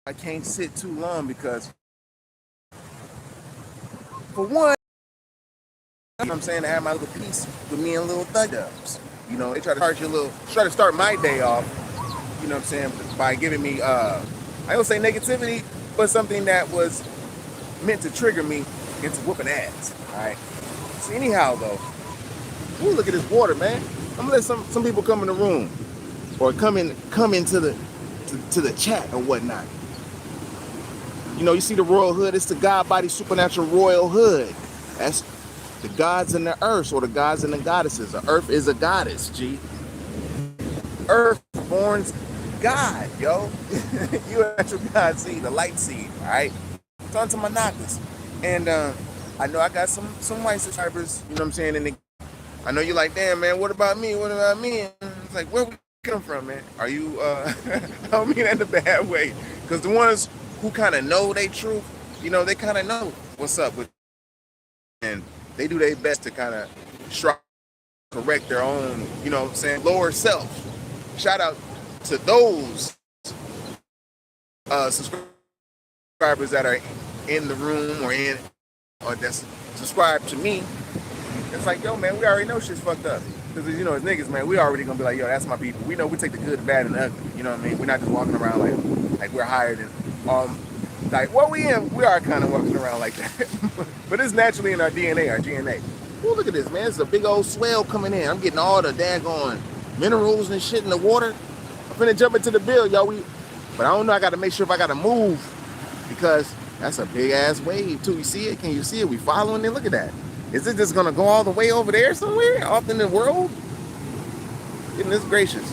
I can't sit too long because, for one, you know what I'm saying, I have my little piece with me and little thug ups. You know, they try to try to start my day off, you know what I'm saying, by giving me, I don't say negativity, but something that was meant to trigger me into whooping ass, all right? So anyhow, though, ooh, look at this water, man. I'm gonna let some people come in the room or come into the chat or whatnot. You know, you see the royal hood. It's the God Body Supernatural Royal Hood. That's the gods and the earth, or the gods and the goddesses. The earth is a goddess, G. Earth borns God, yo. You a natural God seed, the light seed, all right? It's on to my knockers. And I know I got some white subscribers, you know what I'm saying? And I know you're like, damn, man, what about me? What about me? And it's like, where we come from, man? Are you, I don't mean that in a bad way. Because the ones who kind of know they truth, you know, they kind of know what's up with, and they do their best to kind of strive to correct their own, you know what I'm saying, lower self. Shout out to those subscribers that are in the room or that's subscribed to me. It's like, yo, man, we already know shit's fucked up. Because, you know, as niggas, man, we already gonna be like, yo, that's my people. We know we take the good, the bad, and the ugly. You know what I mean? We're not just walking around like we're higher than, like, well, we are kind of walking around like that. But it's naturally in our DNA, our GNA. Ooh, look at this, man. It's a big old swell coming in. I'm getting all the daggone minerals and shit in the water. I'm finna jump into the bill, yo. But I don't know, I gotta make sure if I gotta move, because that's a big ass wave too. You see it? Can you see it? We following it? Look at that. Is it just gonna go all the way over there somewhere, off in the world? Goodness gracious.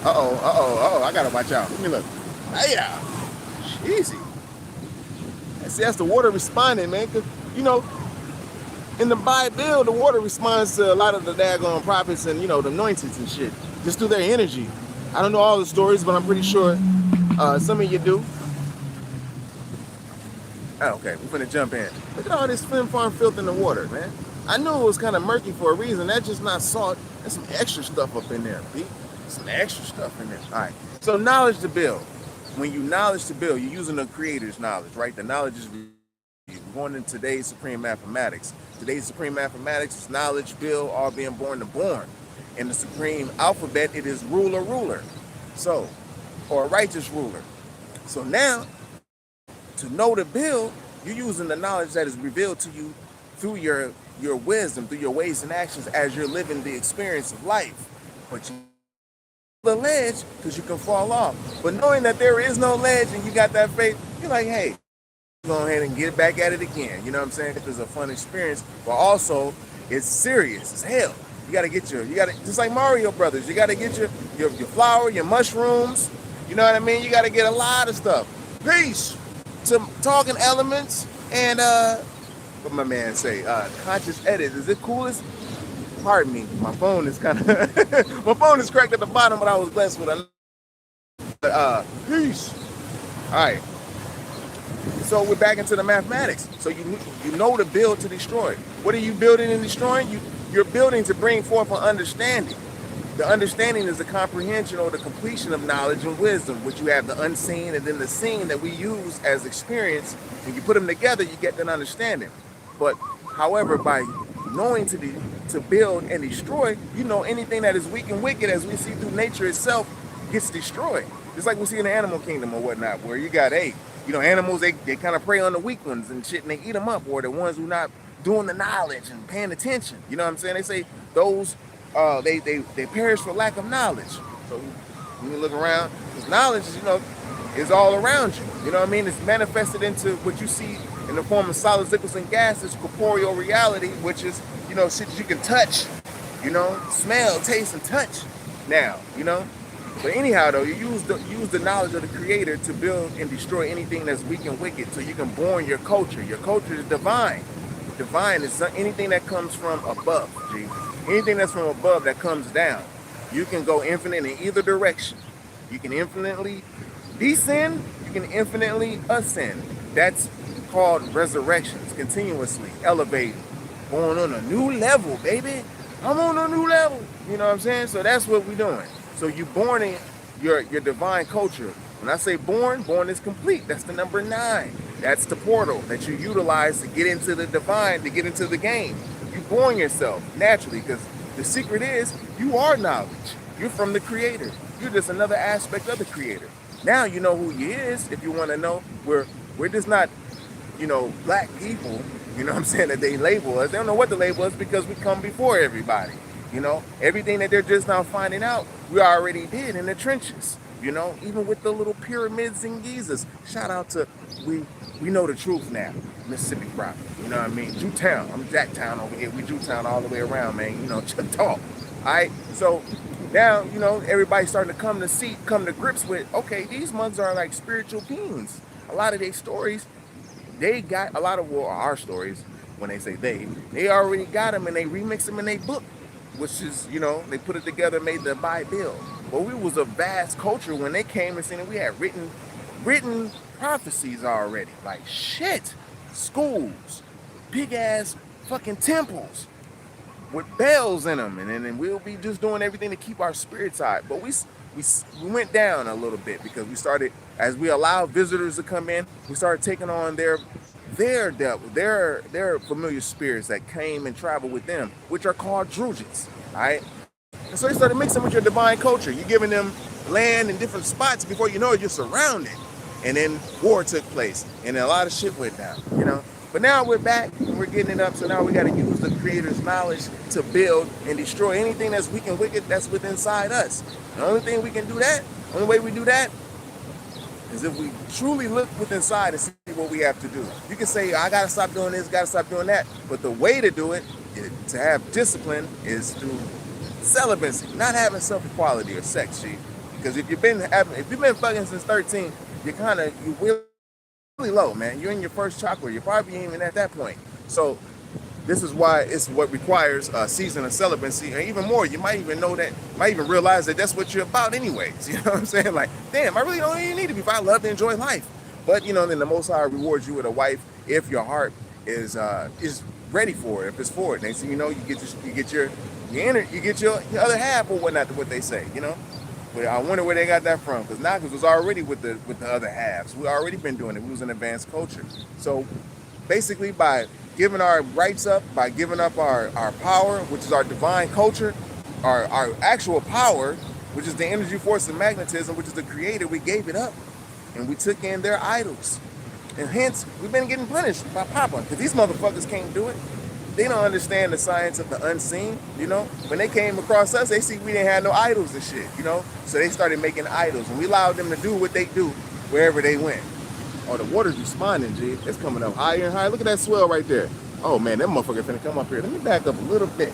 Uh-oh, I gotta watch out. Let me look. Yeah. Easy. See, that's the water responding, man. Cause, you know, in the Bible, the water responds to a lot of the daggone prophets and, you know, the anointings and shit, just through their energy. I don't know all the stories, but I'm pretty sure some of you do. Oh, okay, we're finna jump in. Look at all this flim farm filth in the water, man. I knew it was kind of murky for a reason. That's just not salt. There's some extra stuff up in there, B. Some extra stuff in there. All right, so knowledge to build. When you knowledge to build, you're using the creator's knowledge, right? The knowledge is going into today's supreme mathematics. Today's supreme mathematics is knowledge, build, all being born to born. In the supreme alphabet, it is ruler. So, or a righteous ruler. So now, to know to build, you're using the knowledge that is revealed to you through your wisdom, through your ways and actions as you're living the experience of life. But you the ledge because you can fall off. But knowing that there is no ledge and you got that faith, you're like, hey, go ahead and get back at it again. You know what I'm saying? It's a fun experience, but also it's serious as hell. You gotta just like Mario Brothers, you gotta get your flour, your mushrooms, you know what I mean? You gotta get a lot of stuff. Peace to talking elements and what my man say, conscious edit. Is it coolest? Pardon me, my phone is kind of my phone is cracked at the bottom, but I was blessed with a peace. All right, so we're back into the mathematics. So you know to build to destroy. What are you building and destroying? You're building to bring forth an understanding. The understanding is the comprehension or the completion of knowledge and wisdom, which you have the unseen and then the seen that we use as experience. When you put them together, you get that understanding. But however, by knowing to build and destroy, you know anything that is weak and wicked, as we see through nature itself, gets destroyed. Just like we see in the animal kingdom or whatnot, where you got, hey, you know, animals, they kind of prey on the weak ones and shit, and they eat them up, or the ones who not doing the knowledge and paying attention. You know what I'm saying? They say those, they perish for lack of knowledge. So when you look around, because knowledge is, you know, is all around you. You know what I mean? It's manifested into what you see in the form of solids, liquids, and gases, corporeal reality, which is, you know, shit that you can touch, you know, smell, taste, and touch now, you know? But anyhow, though, you use the knowledge of the creator to build and destroy anything that's weak and wicked, so you can born your culture. Your culture is divine. Divine is anything that comes from above, G. Anything that's from above that comes down. You can go infinite in either direction. You can infinitely descend, you can infinitely ascend. That's called resurrections, continuously elevating, going on a new level, baby. I'm on a new level. You know what I'm saying? So that's what we're doing. So you born in your divine culture, When I say born, born is complete. That's the number 9. That's the portal that you utilize to get into the divine, to get into the game. You born yourself naturally, because the secret is you are knowledge. You're from the creator. You're just another aspect of the creator. Now you know who he is. If you want to know, we're just not, black people, what I'm saying, that they label us. They don't know what to label us because we come before everybody. Everything that they're just now finding out, we already did in the trenches. Even with the little pyramids and Gizas. Shout out to, we know the truth now. Mississippi proper. You know what I mean? Jewtown. I'm Jacktown over here. We Jewtown all the way around, man. CHOCTAW. All right? So now, everybody's starting to come to grips with, okay, these mugs are like spiritual beings. A lot of their stories, they got a lot of, our stories, when they say they already got them and they remix them in their book, which is, they put it together, made the Bible. But we was a vast culture when they came and said we had written prophecies already. Like shit. Schools, big ass fucking temples with bells in them, and then we'll be just doing everything to keep our spirits high. But we went down a little bit because we started, as we allowed visitors to come in, we started taking on their devil, their familiar spirits that came and traveled with them, which are called Drujits. All right. And so they started mixing with your divine culture. You're giving them land in different spots. Before you know it, you're surrounded. And then war took place. And then a lot of shit went down, But now we're back and we're getting it up. So now we got to use the creator's knowledge to build and destroy anything that's weak and wicked that's within inside us. The only thing we can do that, only way we do that, is if we truly look within inside and see what we have to do. You can say, I got to stop doing this, got to stop doing that. But the way to do it, to have discipline, is through celibacy, not having self-equality or sex, G. Because if you've been fucking since 13, you're really low, man. You're in your first chakra. You're probably even at that point. So this is why it's what requires a season of celibacy, and even more. You might even realize that that's what you're about anyways. You know what I'm saying? Like, damn, I really don't even need to be. If I love to enjoy life, but then the Most High rewards you with a wife if your heart is ready for it. If it's for it, next thing you know, you get your other half or whatnot. What they say, But I wonder where they got that from, because Nagas was already with the other halves. We already been doing it. We was an advanced culture. So basically, by giving our rights up, by giving up our power, which is our divine culture, our actual power, which is the energy force and magnetism, which is the creator, we gave it up. And we took in their idols. And hence, we've been getting punished by Papa, because these motherfuckers can't do it. They don't understand the science of the unseen, When they came across us, they see we didn't have no idols and shit, So they started making idols, and we allowed them to do what they do wherever they went. Oh, the water's responding, G. It's coming up higher and higher. Look at that swell right there. Oh, man, that motherfucker finna come up here. Let me back up a little bit.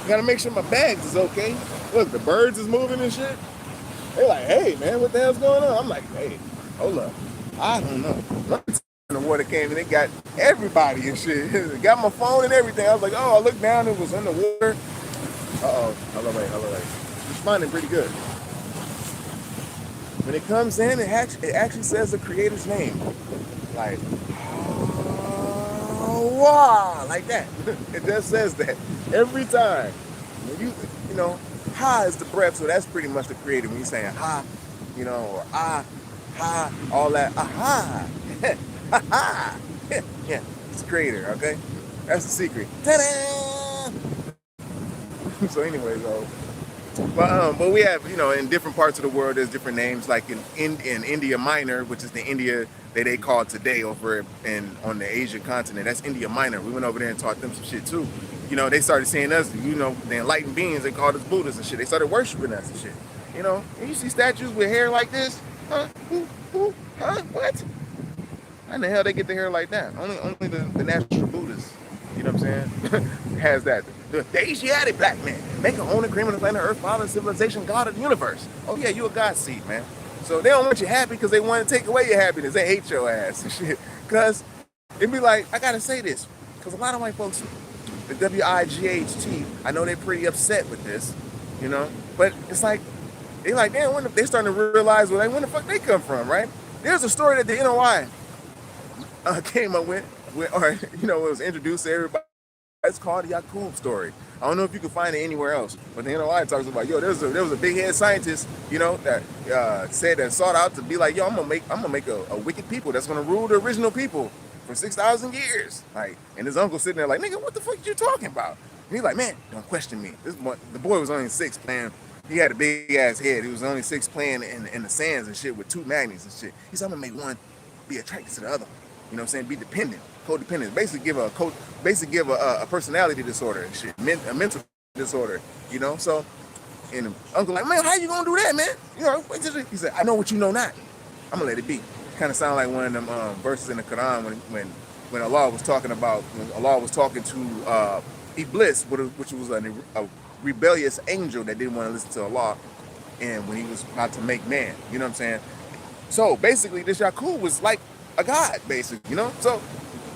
Gotta make sure my bags is okay. Look, the birds is moving and shit. They're like, hey, man, what the hell's going on? I'm like, hey, hold up. I don't know. The water came and it got everybody and shit. It got my phone and everything. I was like, oh, I looked down, it was in the water. Uh-oh. Hello, wait. Responding pretty good. When it comes in, it actually says the creator's name. Like, wow, like that. It just says that every time. When ha is the breath, so that's pretty much the creator. When you're saying ha, or ah, ha, all that, aha. Ha. Yeah, it's the creator, okay? That's the secret. Ta-da! So anyway, though. But we have, in different parts of the world, there's different names, like in India Minor, which is the India that they call today over on the Asian continent. That's India Minor. We went over there and taught them some shit too. They started seeing us, the enlightened beings, they called us Buddhists and shit. They started worshiping us and shit. And you see statues with hair like this? Huh? Huh? What? How in the hell they get the hair like that? Only the natural Buddhists, you know what I'm saying, has that. The Asiatic black man, make an own agreement with planet Earth, father, civilization, God of the universe. Oh yeah, you a God seed, man. So they don't want you happy because they want to take away your happiness. They hate your ass and shit. Because it'd be like, I gotta say this, because a lot of white folks, the WIGHT, I know they're pretty upset with this, but it's like, they like, damn, they starting to realize when the fuck they come from, right? There's a story that the NOI came up with, or it was introduced to everybody. It's called the Yakub story. I don't know if you can find it anywhere else, but the NOI talks about, yo, there was a big head scientist, you know, that said that sought out to be like, yo, I'm gonna make a wicked people that's gonna rule the original people for 6,000 years. Like, and his uncle sitting there like, nigga, what the fuck you talking about? And he's like, man, don't question me. The boy was only 6 playing. He had a big ass head. He was only 6 playing in the sands and shit with 2 magnets and shit. He said, I'm gonna make one be attracted to the other one. You know what I'm saying? Be dependent, codependent. Basically give a personality disorder and shit, a mental disorder. You know, so. And the uncle like, man, how you gonna do that, man? You know, he said, I know what you know not. I'm gonna let it be. Kind of sound like one of them verses in the Quran when Allah was talking to Iblis, which was a rebellious angel that didn't want to listen to Allah, and when he was about to make man, you know what I'm saying? So basically, this Yaqub was like a god, basically, you know. So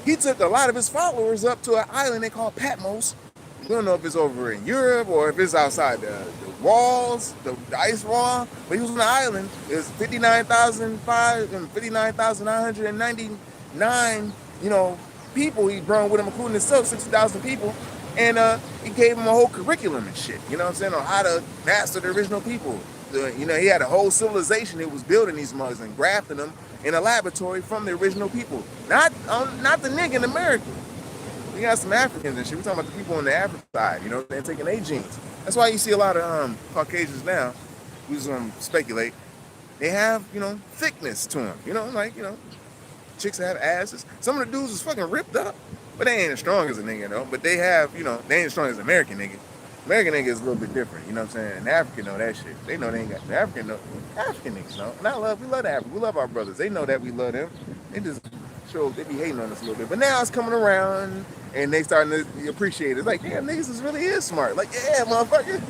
he took a lot of his followers up to an island they call Patmos. We don't know if it's over in Europe or if it's outside the walls, the ice wall, but he was on the island. There's 59,999, you know, people he brought with him, including himself, 60,000 people, and he gave him a whole curriculum and shit, you know what I'm saying, on how to master the original people. You know, he had a whole civilization that was building these mugs and grafting them in a laboratory from the original people, not the nigga in America. We got some Africans and shit. We're talking about the people on the African side, you know, they're taking their genes. That's why you see a lot of Caucasians now, we just speculate, they have, you know, thickness to them, you know, like, you know, chicks have asses. Some of the dudes is fucking ripped up, but they ain't as strong as a nigga, though. But they have, you know, they ain't as strong as an American nigga. American nigga is a little bit different, you know what I'm saying? And African know that shit. They know they ain't got, African niggas know. And we love Africa. We love our brothers. They know that we love them. They just they be hating on us a little bit. But now it's coming around, and they starting to appreciate it. It's like, damn, niggas really is smart. Like, yeah, motherfucker,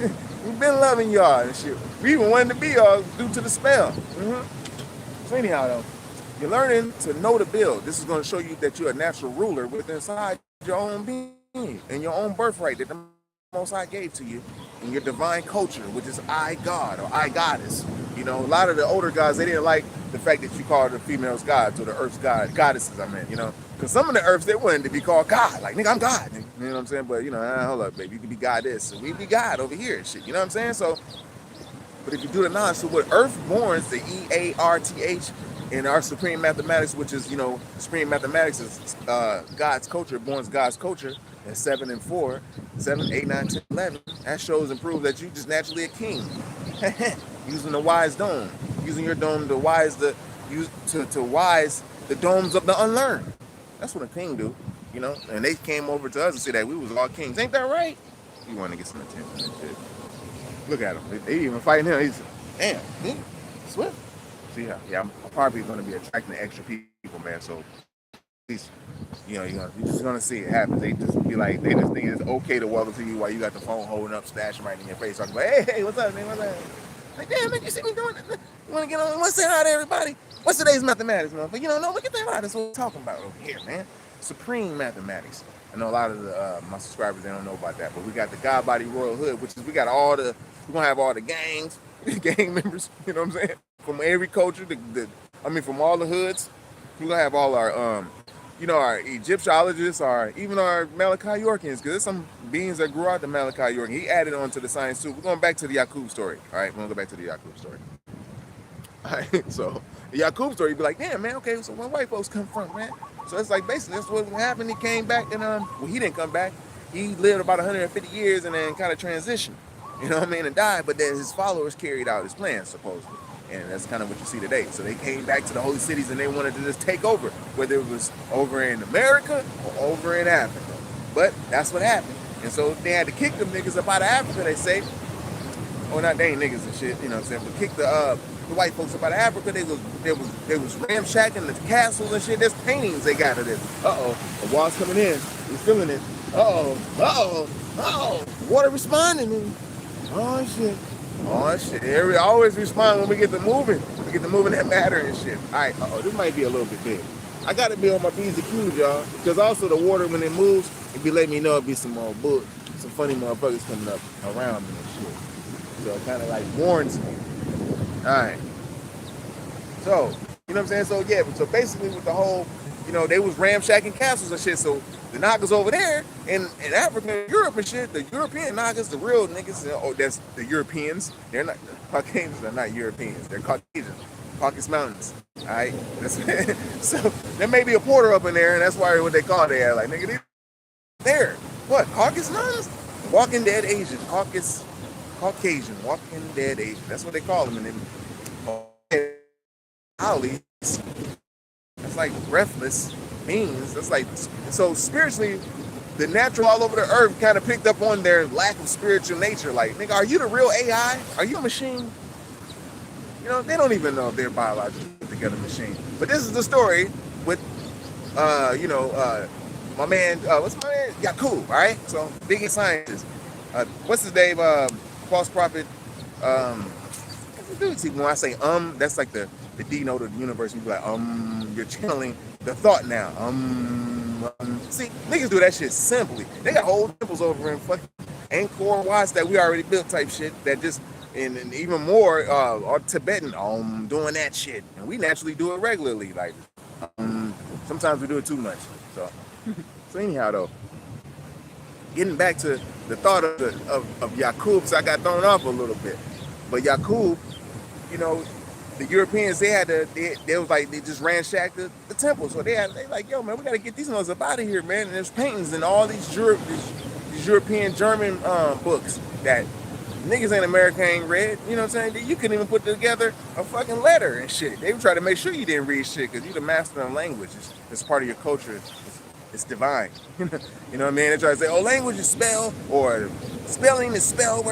we've been loving y'all and shit. We even wanted to be y'all due to the spell. So anyhow, though, you're learning to know to build. This is going to show you that you're a natural ruler within inside your own being and your own birthright that the Most High gave to you, and your divine culture, which is I God or I Goddess. You know, a lot of the older gods, they didn't like the fact that you called the females gods or the earth's goddesses, I mean, you know. Because some of the earths, they wanted to be called God. Like, nigga, I'm God. You know what I'm saying? But, you know, hold up, baby. You can be God this, and we be God over here and shit. You know what I'm saying? So, but if you do the knowledge, so what Earth borns, the EARTH, in our supreme mathematics, which is, you know, supreme mathematics is God's culture, borns God's culture, and 7 and 4, 7, 8, 9, 10, 11. That shows and proves that you just naturally a king. Using the wise dome. Using your dome to wise the domes of the unlearned. That's what a king do, you know? And they came over to us and said that we was all kings. Ain't that right? You want to get some attention and shit. Look at him. They even fighting him. He's, damn, Swift. See how? Yeah, I'm probably going to be attracting extra people, man. So, please, you know, you're just going to see it happen. They just be like, they just think it's okay to welcome to you while you got the phone holding up, stashing right in your face, talking about, hey, what's up, man? What's up? Like, damn, man, you see me doing it? You want to get on? Let's say hi to everybody. What's today's mathematics, man? But you don't know, look at that. That's what we're talking about over here, man. Supreme mathematics. I know a lot of my subscribers, they don't know about that, but we got the Godbody Royal Hood, which is we're going to have all the gangs, gang members, you know what I'm saying? From every culture, from all the hoods. We're going to have all our, you know, our Egyptologists, even our Malachi Yorkians, because there's some beings that grew out the Malachi York. He added on to the science too. We're going back to the Yaqub story. All right, we're going to go back to the Yaqub story. All right, so the Yaqub story, you'd be like, damn, man, okay, so where white folks come from, man? So it's like, basically, that's what happened. He came back and, well, he didn't come back. He lived about 150 years and then kind of transitioned, you know what I mean, and died. But then his followers carried out his plans, supposedly. And that's kind of what you see today. So they came back to the holy cities and they wanted to just take over, whether it was over in America or over in Africa. But that's what happened. And so they had to kick them niggas up out of Africa, they say. Or not, they ain't niggas and shit, you know what I'm saying? But kick the white folks up out of Africa. They was ramshacking the castles and shit. There's paintings they got of this. Uh-oh, the wall's coming in. He's feeling it. Uh-oh. Water responding. Oh, shit. We always respond when we get to moving. We get to moving that matter and shit. All right, this might be a little bit big. I got to be on my P's and Q's, y'all. Because also the water, when it moves, it be letting me know it be some funny motherfuckers coming up around me and shit. So it kind of like warns me. All right. So, you know what I'm saying? So, yeah, so basically with the whole you know, they was ramshacking castles and shit. So the Nagas over there in Africa and Europe and shit, the European Nagas, the real niggas, oh, that's the Europeans. They're not, Caucasians are not Europeans. They're Caucasians. Caucasus Mountains. All right. So there may be a porter up in there, and that's why what they call it. Like, nigga, they there. What? Caucasus Mountains? Walking Dead Asian. Caucasian. Walking Dead Asian. That's what they call them. And then Owlies. That's like breathless beings. That's like, so spiritually, the natural all over the earth kind of picked up on their lack of spiritual nature. Like, nigga, are you the real AI? Are you a machine? You know, they don't even know if they're biologically put together machine. But this is the story with, my man, what's my man? Yakub, all right? So, biggest scientist. What's his name? False prophet. See, when I say that's like the D note of the universe. You be like, you're channeling the thought now. See, niggas do that shit simply. They got whole temples over in fucking Angkor Wat that we already built type shit that just, and even more, are Tibetan doing that shit. And we naturally do it regularly. Like, sometimes we do it too much. So anyhow though, getting back to the thought of Yakub, so I got thrown off a little bit. But Yakub, you know, the Europeans, they was like, they just ransacked the temple. So they like, yo, man, we got to get these ones up out of here, man. And there's paintings in all these European German books that niggas in America ain't read. You know what I'm saying? You couldn't even put together a fucking letter and shit. They would try to make sure you didn't read shit because you're the master of language. It's part of your culture. It's divine. You know what I mean? They try to say, oh, language is spell, or spelling is spell.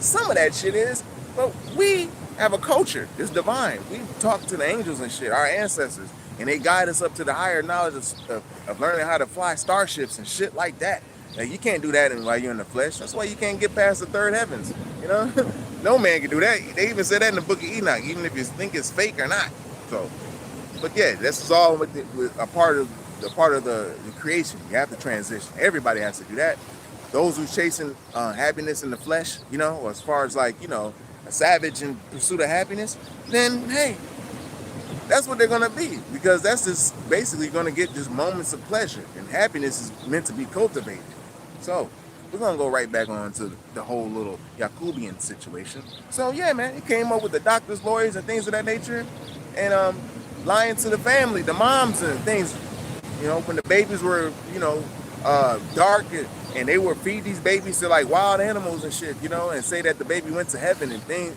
Some of that shit is. But we have a culture. It's divine. We talk to the angels and shit, our ancestors, and they guide us up to the higher knowledge of learning how to fly starships and shit like that. Now, you can't do that while you're in the flesh. That's why you can't get past the third heavens. You know, no man can do that. They even said that in the book of Enoch, even if you think it's fake or not. So, but yeah, this is all with a part of the creation. You have to transition. Everybody has to do that. Those who chasing happiness in the flesh, you know, or as far as like, you know, a savage in pursuit of happiness, then hey, that's what they're gonna be, because that's just basically gonna get just moments of pleasure, and happiness is meant to be cultivated. So we're gonna go right back on to the whole little Yakubian situation. So yeah, man, he came up with the doctors, lawyers, and things of that nature, and lying to the family, the moms and things. You know, when the babies were, you know, dark, and they would feed these babies to like wild animals and shit, you know, and say that the baby went to heaven and things,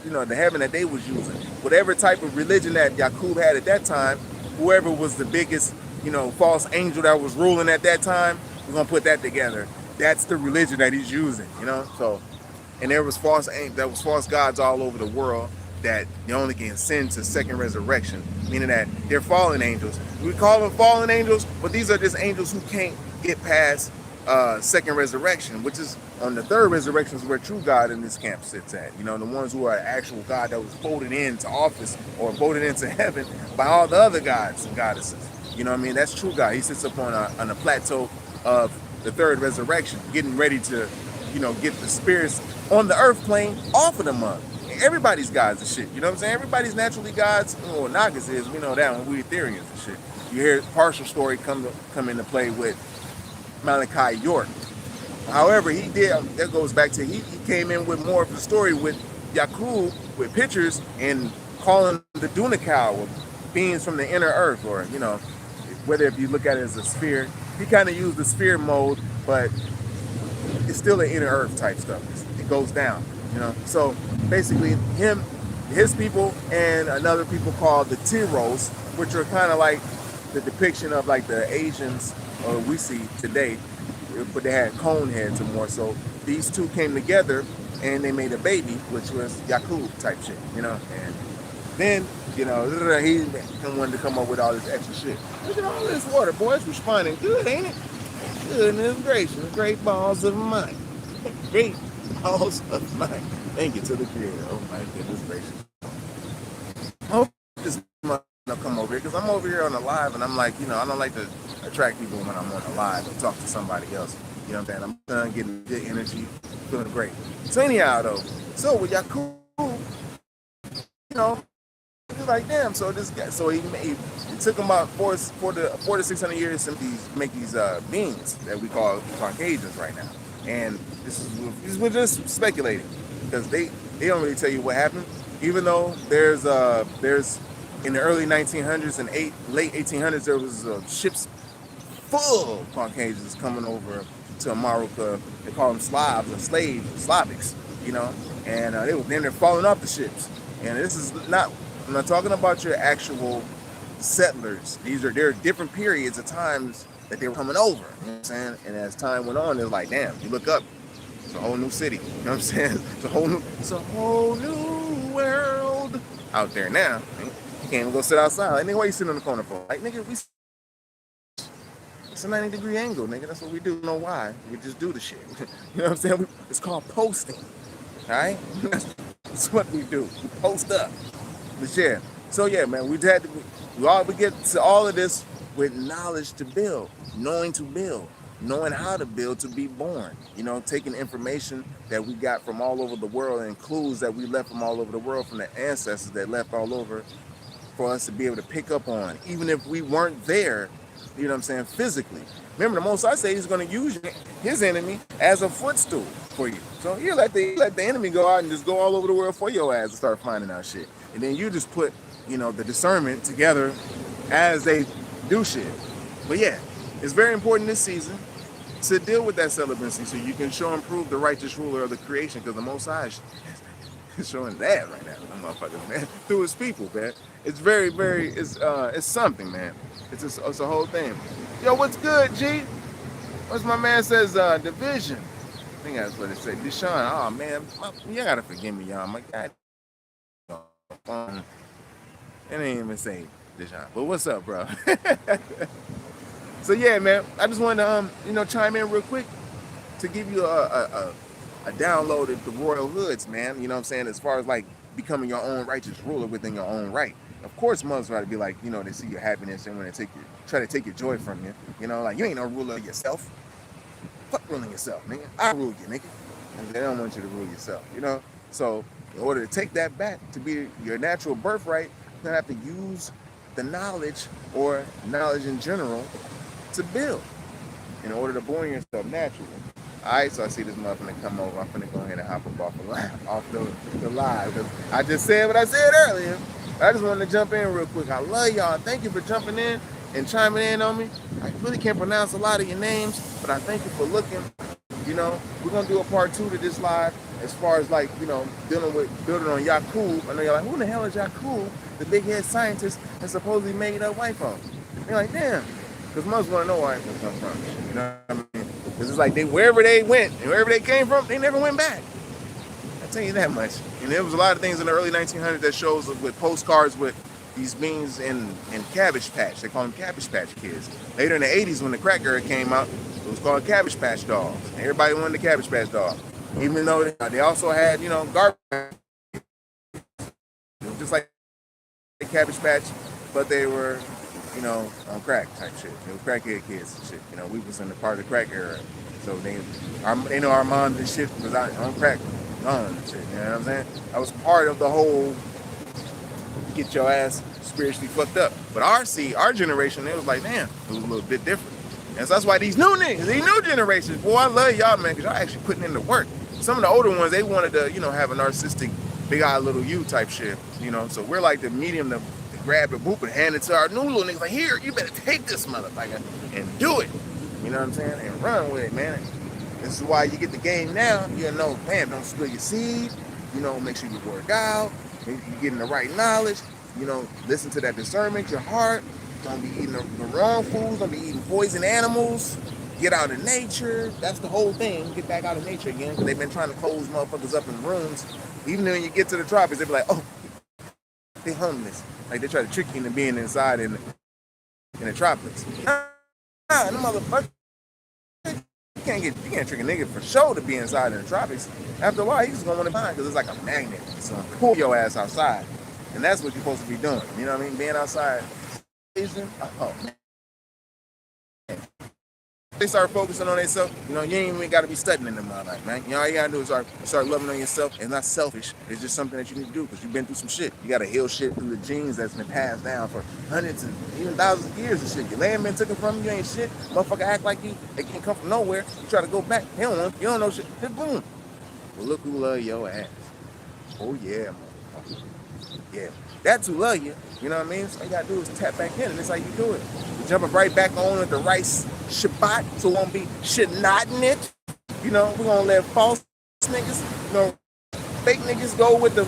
you know, the heaven that they was using. Whatever type of religion that Yakub had at that time, whoever was the biggest, you know, false angel that was ruling at that time, we're gonna put that together. That's the religion that he's using, you know. So, and there was false gods all over the world that they only can ascend to second resurrection, meaning that they're fallen angels. We call them fallen angels, but these are just angels who can't get past second resurrection, which is on the third resurrection is where true God in this camp sits at. You know, the ones who are actual God that was voted into office or voted into heaven by all the other gods and goddesses. You know what I mean? That's true God. He sits up on a plateau of the third resurrection, getting ready to, you know, get the spirits on the earth plane off of the mug. Everybody's gods and shit. You know what I'm saying? Everybody's naturally gods. Well, Nagas is, we know that when we Ethereans and shit. You hear partial story come into play with Malachi York. However, he did, that goes back to, he came in with more of the story with Yakub, with pictures and calling the Dunakal, or beings from the inner earth, or, you know, whether if you look at it as a sphere, he kind of used the sphere mode, but it's still an inner earth type stuff. It goes down, you know. So basically his people and another people called the Tiros, which are kind of like the depiction of like the Asians we see today, but they had cone heads and more. So these two came together and they made a baby, which was Yakub type shit, you know. And then, you know, he wanted to come up with all this extra shit. Look at all this water, boy. It's responding good, ain't it? Goodness gracious, great balls of mine. Great balls of mine. Thank you to the creator. Oh my goodness gracious. I hope this month I'll come over here, because I'm over here on the live and I'm like, you know, I don't like to attract people when I'm on the live and talk to somebody else. You know what I'm saying? I'm getting good energy, feeling great. So anyhow though, so with Yakub, you know, He's like, damn. So this guy, so he it took him about 400 to 600 years to make these beings that we call Caucasians right now. And we're just speculating because they don't really tell you what happened. Even though there's in the early 1900s and late 1800s there was ships full of Caucasians coming over to Amaru. They call them Slavs or Slavics, you know, and they're falling off the ships. And this is not, I'm not talking about your actual settlers. There are different periods of times that they were coming over. You know what I'm saying? And as time went on, it's like, damn, you look up, it's a whole new city. You know what I'm saying? It's a whole new world out there now. You can't even go sit outside. Like, nigga, why you sitting in the corner for? Like, nigga, it's a 90-degree angle, nigga. That's what we do. You know why? We just do the shit. You know what I'm saying? It's called posting. All right? That's what we do. We post up. But yeah. So yeah, man, we get to all of this with knowledge to build, knowing to build, knowing how to build to be born. You know, taking information that we got from all over the world and clues that we left from all over the world from the ancestors that left all over for us to be able to pick up on, even if we weren't there. You know what I'm saying? Physically. Remember, the Most High say he's going to use his enemy as a footstool for you. So you let the enemy go out and just go all over the world for your ass and start finding out shit. And then you just put, you know, the discernment together as they do shit. But yeah, it's very important this season to deal with that celibacy so you can show and prove the righteous ruler of the creation, because the Most High is showing that right now, motherfuckers, man, through his people, man. It's very, very, it's something, man. It's a whole thing. Yo, what's good, G? What's my man says, division. I think that's what it said. Deshaun, oh man, you gotta forgive me, y'all. My God, it ain't even say Deshaun. But what's up, bro? So yeah, man, I just wanted to chime in real quick to give you a download of the royal hoods, man. You know what I'm saying? As far as like becoming your own righteous ruler within your own right. Of course, mothers try to be like, you know, they see your happiness and when they try to take your joy from you. You know, like, you ain't no ruler of yourself. Fuck ruling yourself, nigga. I rule you, nigga. And they don't want you to rule yourself, you know? So in order to take that back to be your natural birthright, you're gonna have to use the knowledge or knowledge in general to build in order to born yourself naturally. All right, so I see this motherfucker come over. I'm finna go ahead and hop up off the live, because I just said what I said earlier. I just wanted to jump in real quick. I love y'all. Thank you for jumping in and chiming in on me. I really can't pronounce a lot of your names, but I thank you for looking. You know, we're gonna do a part 2 to this live as far as like, you know, building on Yakub. I know you're like, who the hell is Yakub, the big head scientist that supposedly made up white folks? You're like, damn, because most want to know where I come from. You know what I mean? Because it's like wherever they went and wherever they came from, they never went back. I'll tell you that much. And there was a lot of things in the early 1900s that shows with postcards with these beans in Cabbage Patch. They call them Cabbage Patch Kids. Later in the 80s, when the crack era came out, it was called Cabbage Patch Dolls. And everybody wanted the Cabbage Patch doll. Even though they also had, you know, garbage, just like the Cabbage Patch, but they were, you know, on crack type shit. They were crackhead kids and shit. You know, we was in the part of the crack era. So they know our moms and shit was out on crack. And shit, you know what I'm saying? I was part of the whole get your ass spiritually fucked up. But our generation, it was like, damn, it was a little bit different. And so that's why these new niggas, these new generations, boy, I love y'all, man, because y'all actually putting in the work. Some of the older ones, they wanted to, you know, have a narcissistic, big-eyed little you type shit, you know? So we're like the medium to grab it, boop, and hand it to our new little niggas. Like, here, you better take this motherfucker and do it. You know what I'm saying? And run with it, man. This is why you get the game now. You know, man, don't spill your seed. You know, make sure you work out. You're getting the right knowledge. You know, listen to that discernment, your heart. Don't be eating the wrong foods. Don't be eating poison animals. Get out in nature. That's the whole thing. Get back out of nature again. Because they've been trying to close motherfuckers up in rooms. Even when you get to the tropics, they be like, oh, they homeless. Like they try to trick you into being inside in the tropics. Nah, the motherfucker. You can't trick a nigga for sure to be inside in the tropics. After a while, he's just gonna want to find, because it's like a magnet. It's gonna pull your ass outside. And that's what you're supposed to be doing. You know what I mean? Being outside. Oh, man. they start focusing on themselves, you ain't even got to be studying them all night, man. All you got to do is start loving on yourself. It's not selfish. It's just something that you need to do because you've been through some shit. You got to heal shit through the genes that's been passed down for hundreds and even thousands of years and shit. Your land been taken from you, you ain't shit. Motherfucker act like they can't come from nowhere. You try to go back, you don't know shit. Just boom. Well, look who love your ass. Oh, yeah, motherfucker. Yeah. That's who love you. You know what I mean? So all you got to do is tap back in, and that's how you do it. You're jumping right back on at the right Shabbat, so it won't be shit not in it. We're going to let false niggas, fake niggas go with the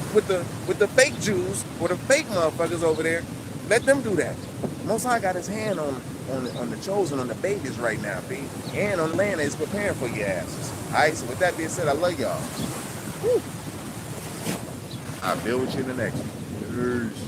fake Jews or the fake motherfuckers over there. Let them do that. Most High got his hand on the chosen, on the babies right now, B. And on the land that is preparing for your asses. Alright, so with that being said, I love y'all. Woo. I'll build with you in the next one. Peace.